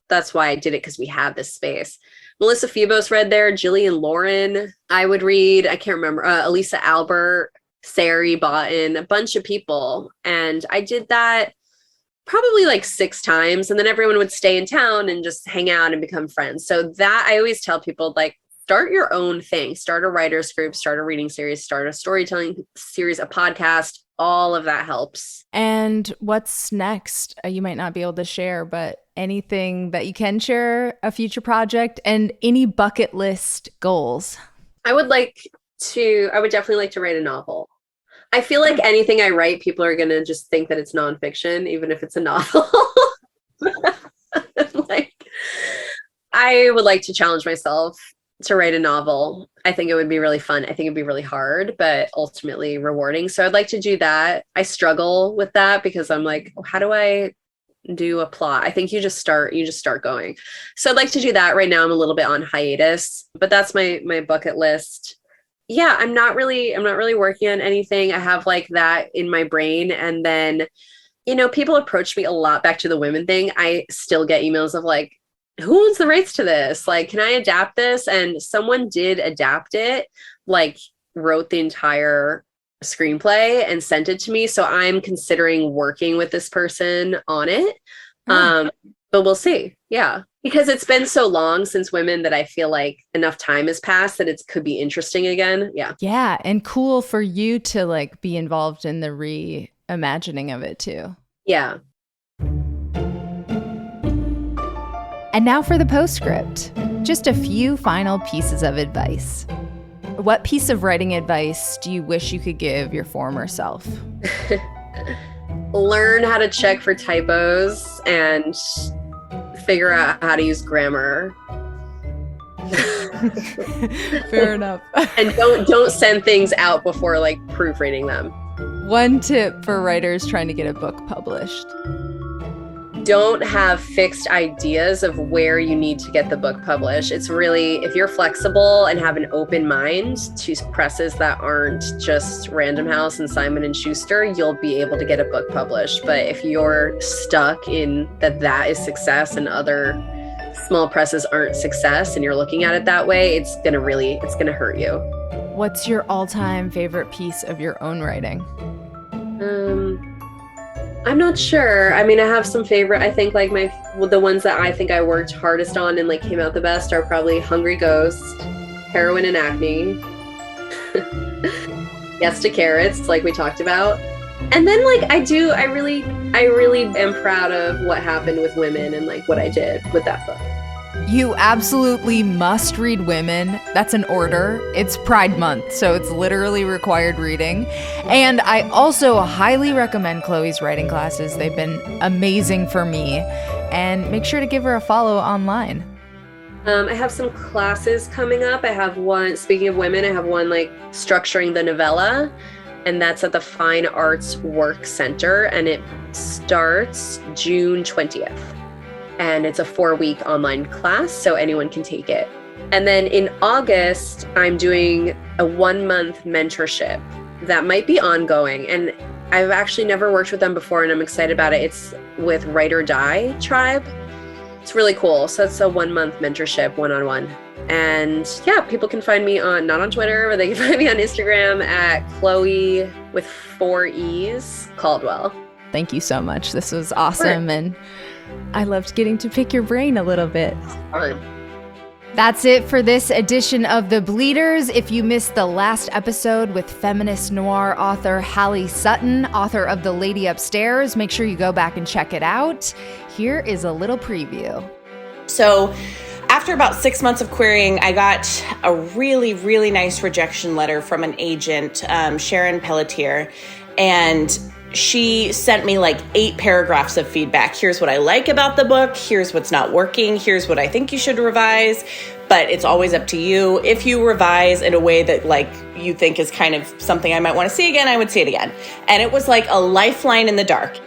that's why I did it, because we have this space. Melissa Febos read there, Jillian Lauren, I would read, I can't remember, Elisa Albert, Sari Botten, a bunch of people. And I did that probably like 6 times. And then everyone would stay in town and just hang out and become friends. So that I always tell people, like, start your own thing, start a writer's group, start a reading series, start a storytelling series, a podcast, all of that helps. And what's next? You might not be able to share, but anything that you can share, a future project, and any bucket list goals? I would definitely like to write a novel. I feel like anything I write, people are going to just think that it's nonfiction, even if it's a novel. Like, I would like to challenge myself to write a novel. I think it would be really fun. I think it'd be really hard, but ultimately rewarding. So I'd like to do that. I struggle with that because I'm like, how do I do a plot? I think you just start going. So I'd like to do that. Right now I'm a little bit on hiatus, but that's my bucket list. Yeah, I'm not really working on anything. I have like that in my brain. And then, people approach me a lot, back to the women thing. I still get emails of like, who owns the rights to this? Like, can I adapt this? And someone did adapt it, like wrote the entire screenplay and sent it to me. So I'm considering working with this person on it. But we'll see. Yeah. Because it's been so long since Women that I feel like enough time has passed that it could be interesting again. Yeah. Yeah. And cool for you to like be involved in the reimagining of it too. Yeah. And now for the postscript. Just a few final pieces of advice. What piece of writing advice do you wish you could give your former self? Learn how to check for typos and figure out how to use grammar. Fair enough. And don't send things out before like proofreading them. One tip for writers trying to get a book published. Don't have fixed ideas of where you need to get the book published. It's really, if you're flexible and have an open mind to presses that aren't just Random House and Simon & Schuster, you'll be able to get a book published. But if you're stuck in that is success and other small presses aren't success and you're looking at it that way, it's gonna hurt you. What's your all-time favorite piece of your own writing? I'm not sure. I mean, I have some favorite, I think like the ones that I think I worked hardest on and like came out the best are probably Hungry Ghost, Heroin and Acne, Yes to Carrots, like we talked about. And then like I really am proud of what happened with Women and like what I did with that book. You absolutely must read Women. That's an order. It's Pride Month, so it's literally required reading. And I also highly recommend Chloe's writing classes. They've been amazing for me. And make sure to give her a follow online. I have some classes coming up. I have one, speaking of women, I have one like structuring the novella, and that's at the Fine Arts Work Center, and it starts June 20th. And it's a 4-week online class, so anyone can take it. And then in August, I'm doing a 1-month mentorship that might be ongoing. And I've actually never worked with them before, and I'm excited about it. It's with Write or Die Tribe. It's really cool. So it's a 1-month mentorship, one-on-one. And yeah, people can find me not on Twitter, but they can find me on Instagram at Chloe with 4 E's, Caldwell. Thank you so much. This was awesome. And I loved getting to pick your brain a little bit. Fun. That's it for this edition of The Bleeders. If you missed the last episode with feminist noir author Hallie Sutton, author of The Lady Upstairs, make sure you go back and check it out. Here is a little preview. So After about 6 months of querying, I got a really, really nice rejection letter from an agent, Sharon Pelletier, and she sent me like 8 paragraphs of feedback. Here's what I like about the book. Here's what's not working. Here's what I think you should revise. But it's always up to you. If you revise in a way that like you think is kind of something I might want to see again, I would see it again. And it was like a lifeline in the dark.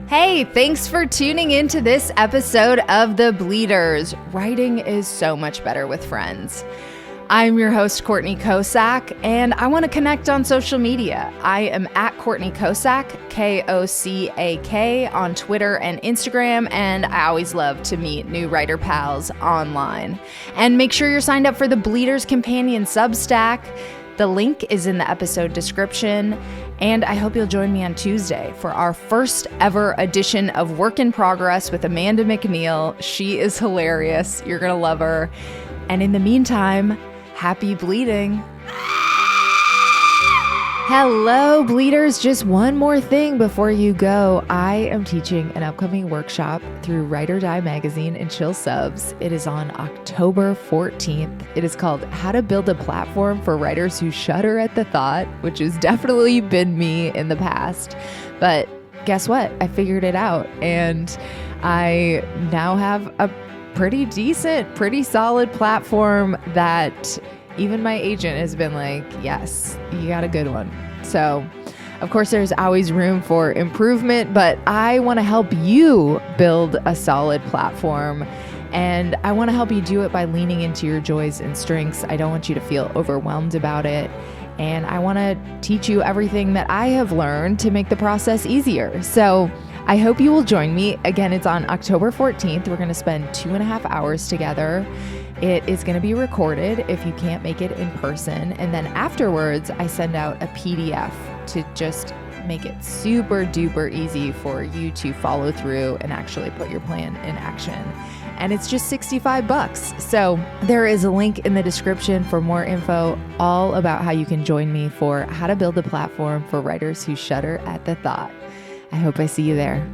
Hey, thanks for tuning into this episode of The Bleeders. Writing is so much better with friends. I'm your host, Courtney Kosak, and I want to connect on social media. I am at Courtney Kosak, Kosak, on Twitter and Instagram, and I always love to meet new writer pals online. And make sure you're signed up for the Bleeders Companion Substack. The link is in the episode description, and I hope you'll join me on Tuesday for our first ever edition of Work in Progress with Amanda McNeil. She is hilarious. You're going to love her. And in the meantime, happy bleeding. Hello, Bleeders. Just one more thing before you go. I am teaching an upcoming workshop through Write or Die magazine and Chill Subs. It is on October 14th. It is called How to Build a Platform for Writers Who Shudder at the Thought, which has definitely been me in the past. But guess what? I figured it out, and I now have a pretty decent, pretty solid platform that even my agent has been like, yes, you got a good one. So, of course, there's always room for improvement, but I want to help you build a solid platform, and I want to help you do it by leaning into your joys and strengths. I don't want you to feel overwhelmed about it, and I want to teach you everything that I have learned to make the process easier. So I hope you will join me. Again, it's on October 14th. We're going to spend 2.5 hours together. It is going to be recorded if you can't make it in person. And then afterwards, I send out a PDF to just make it super duper easy for you to follow through and actually put your plan in action. And it's just $65. So there is a link in the description for more info all about how you can join me for How to Build a Platform for Writers Who Shudder at the Thought. I hope I see you there.